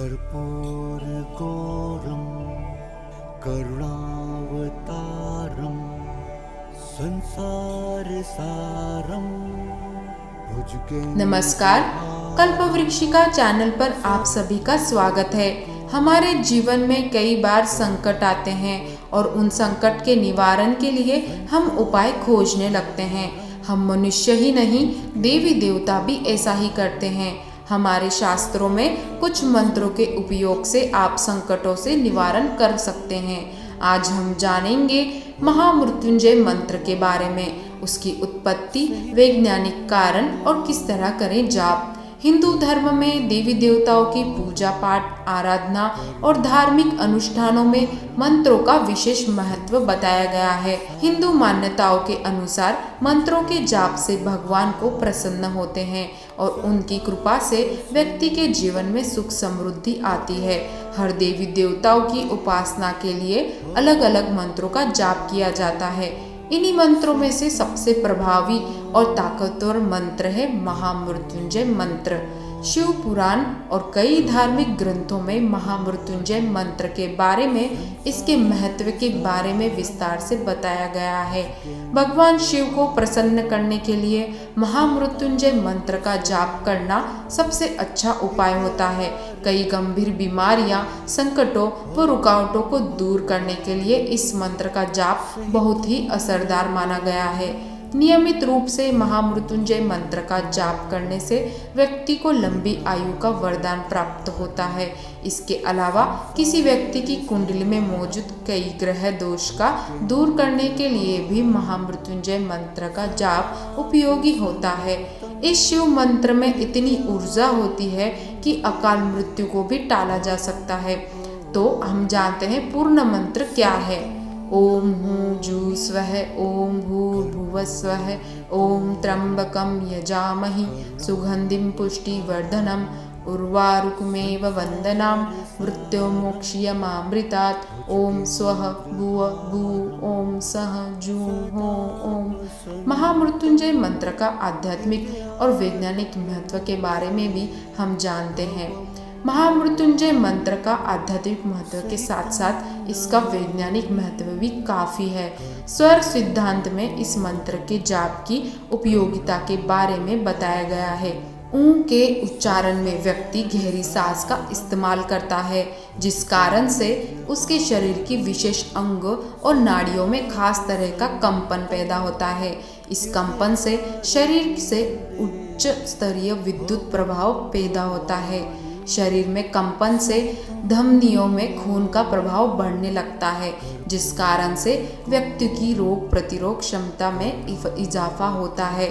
कर्पूरगौरं करुणावतारं संसारसारं भुजगेन्द्रहारं। नमस्कार, कल्पवृक्षिका चैनल पर आप सभी का स्वागत है। हमारे जीवन में कई बार संकट आते हैं और उन संकट के निवारण के लिए हम उपाय खोजने लगते हैं। हम मनुष्य ही नहीं, देवी देवता भी ऐसा ही करते हैं। हमारे शास्त्रों में कुछ मंत्रों के उपयोग से आप संकटों से निवारण कर सकते हैं। आज हम जानेंगे महामृत्युंजय मंत्र के बारे में, उसकी उत्पत्ति, वैज्ञानिक कारण और किस तरह करें जाप। हिंदू धर्म में देवी देवताओं की पूजा पाठ, आराधना और धार्मिक अनुष्ठानों में मंत्रों का विशेष महत्व बताया गया है। हिंदू मान्यताओं के अनुसार मंत्रों के जाप से भगवान को प्रसन्न होते हैं और उनकी कृपा से व्यक्ति के जीवन में सुख समृद्धि आती है। हर देवी देवताओं की उपासना के लिए अलग अलग मंत्रों का जाप किया जाता है। इन्हीं मंत्रों में से सबसे प्रभावी और ताकतवर मंत्र है महामृत्युंजय मंत्र। शिव पुराण और कई धार्मिक ग्रंथों में महामृत्युंजय मंत्र के बारे में, इसके महत्व के बारे में विस्तार से बताया गया है। भगवान शिव को प्रसन्न करने के लिए महामृत्युंजय मंत्र का जाप करना सबसे अच्छा उपाय होता है। कई गंभीर बीमारियां, संकटों व रुकावटों को दूर करने के लिए इस मंत्र का जाप बहुत ही असरदार माना गया है। नियमित रूप से महामृत्युंजय मंत्र का जाप करने से व्यक्ति को लंबी आयु का वरदान प्राप्त होता है। इसके अलावा किसी व्यक्ति की कुंडली में मौजूद कई ग्रह दोष का दूर करने के लिए भी महामृत्युंजय मंत्र का जाप उपयोगी होता है। इस शिव मंत्र में इतनी ऊर्जा होती है कि अकाल मृत्यु को भी टाला जा सकता है। तो हम जानते हैं पूर्ण मंत्र क्या है। ओम हूँ जू स्वः ओम भूर्भुवः स्वः ओम त्र्यंबकं यजामहि सुगंधिं पुष्टिवर्धनम् उर्वारुकमेव वंदनाम् मृत्युर्मोक्षयमामृतात्। ओम स्वः भुव भू ओम सः जू हो ओम। महामृत्युंजय मंत्र का आध्यात्मिक और वैज्ञानिक महत्व के बारे में भी हम जानते हैं। महामृत्युंजय मंत्र का आध्यात्मिक महत्व के साथ साथ इसका वैज्ञानिक महत्व भी काफी है। स्वर सिद्धांत में इस मंत्र के जाप की उपयोगिता के बारे में बताया गया है। ऊ के उच्चारण में व्यक्ति गहरी सांस का इस्तेमाल करता है, जिस कारण से उसके शरीर की विशेष अंग और नाड़ियों में खास तरह का कंपन पैदा होता है। इस कंपन से शरीर से उच्च स्तरीय विद्युत प्रभाव पैदा होता है। शरीर में कंपन से धमनियों में खून का प्रभाव बढ़ने लगता है, जिस कारण से व्यक्ति की रोग प्रतिरोध क्षमता में इजाफा होता है।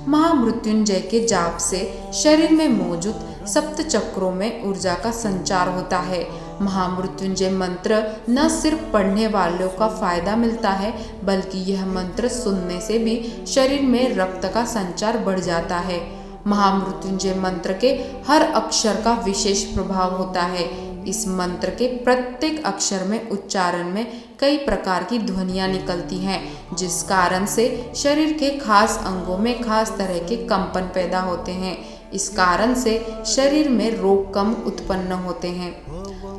महामृत्युंजय के जाप से शरीर में मौजूद सप्त चक्रों में ऊर्जा का संचार होता है। महामृत्युंजय मंत्र न सिर्फ पढ़ने वालों का फायदा मिलता है, बल्कि यह मंत्र सुनने से भी शरीर में रक्त का संचार बढ़ जाता है। महामृत्युंजय मंत्र के हर अक्षर का विशेष प्रभाव होता है। इस मंत्र के प्रत्येक अक्षर में उच्चारण में कई प्रकार की ध्वनियां निकलती हैं, जिस कारण से शरीर के खास अंगों में खास तरह के कंपन पैदा होते हैं। इस कारण से शरीर में रोग कम उत्पन्न होते हैं।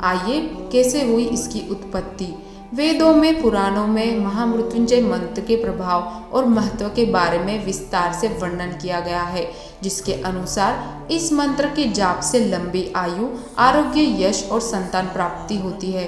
आइए, कैसे हुई इसकी उत्पत्ति। वेदों में, पुराणों में महामृत्युंजय मंत्र के प्रभाव और महत्व के बारे में विस्तार से वर्णन किया गया है, जिसके अनुसार इस मंत्र के जाप से लंबी आयु, आरोग्य, यश और संतान प्राप्ति होती है।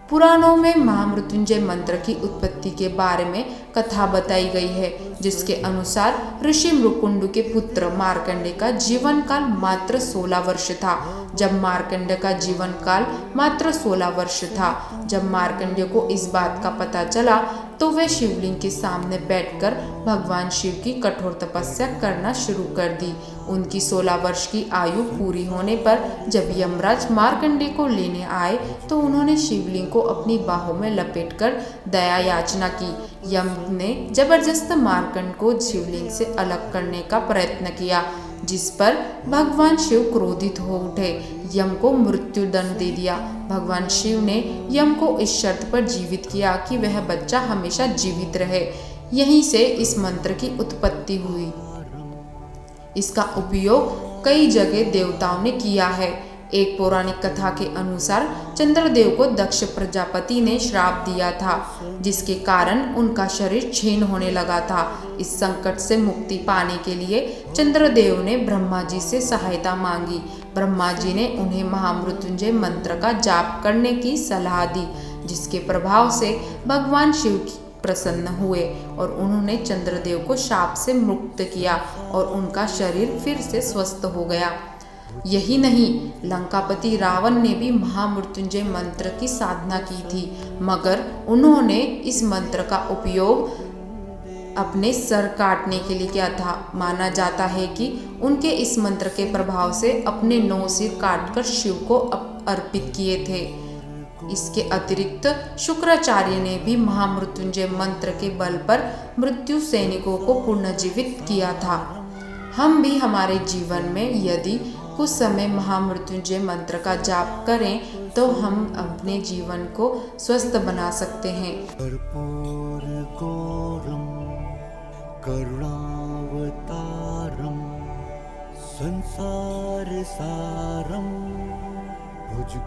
पुराणों में महामृत्युंजय मंत्र की उत्पत्ति के बारे में कथा बताई गई है, जिसके अनुसार ऋषि मृकुंड के पुत्र मार्कंडेय का जीवन काल मात्र 16 वर्ष था। जब मार्कंडेय का जीवन काल मात्र 16 वर्ष था, जब मार्कंडेय को इस बात का पता चला तो वे शिवलिंग के सामने बैठकर भगवान शिव की कठोर तपस्या करना शुरू कर दी। उनकी 16 वर्ष की आयु पूरी होने पर जब यमराज मार्कंडेय को लेने आए तो उन्होंने शिवलिंग को अपनी बाहों में लपेटकर दया याचना की। यम ने जबरदस्त मार्कंडेय को शिवलिंग से अलग करने का प्रयत्न किया, जिस पर भगवान शिव क्रोधित हो उठे, यम को मृत्यु दंड दे दिया। भगवान शिव ने यम को इस शर्त पर जीवित किया कि वह बच्चा हमेशा जीवित रहे। यहीं से इस मंत्र की उत्पत्ति हुई। इसका उपयोग कई जगह देवताओं ने किया है। एक पौराणिक कथा के अनुसार चंद्रदेव को दक्ष प्रजापति ने श्राप दिया था, जिसके कारण उनका शरीर क्षीण होने लगा था। इस संकट से मुक्ति पाने के लिए चंद्रदेव ने ब्रह्मा जी से सहायता मांगी। ब्रह्मा जी ने उन्हें महामृत्युंजय मंत्र का जाप करने की सलाह दी, जिसके प्रभाव से भगवान शिव प्रसन्न हुए और उन्होंने चंद्रदेव को शाप से मुक्त किया और उनका शरीर फिर से स्वस्थ हो गया। यही नहीं, लंकापति रावण ने भी महामृत्युंजय मंत्र की साधना की थी, मगर उन्होंने इस मंत्र का उपयोग अपने सर काटने के लिए किया था। माना जाता है कि उनके इस मंत्र के प्रभाव से अपने 9 सिर काटकर शिव को अर्पित किए थे। इसके अतिरिक्त शुक्राचार्य ने भी महामृत्युंजय मंत्र के बल पर मृत्यु सैनिकों को पुनर्जीवित किया था। हम भी हमारे जीवन में यदि कुछ समय महामृत्युंजय मंत्र का जाप करें तो हम अपने जीवन को स्वस्थ बना सकते हैं। कर्पूर गौरम करुणावतारम संसार सारम भुजगे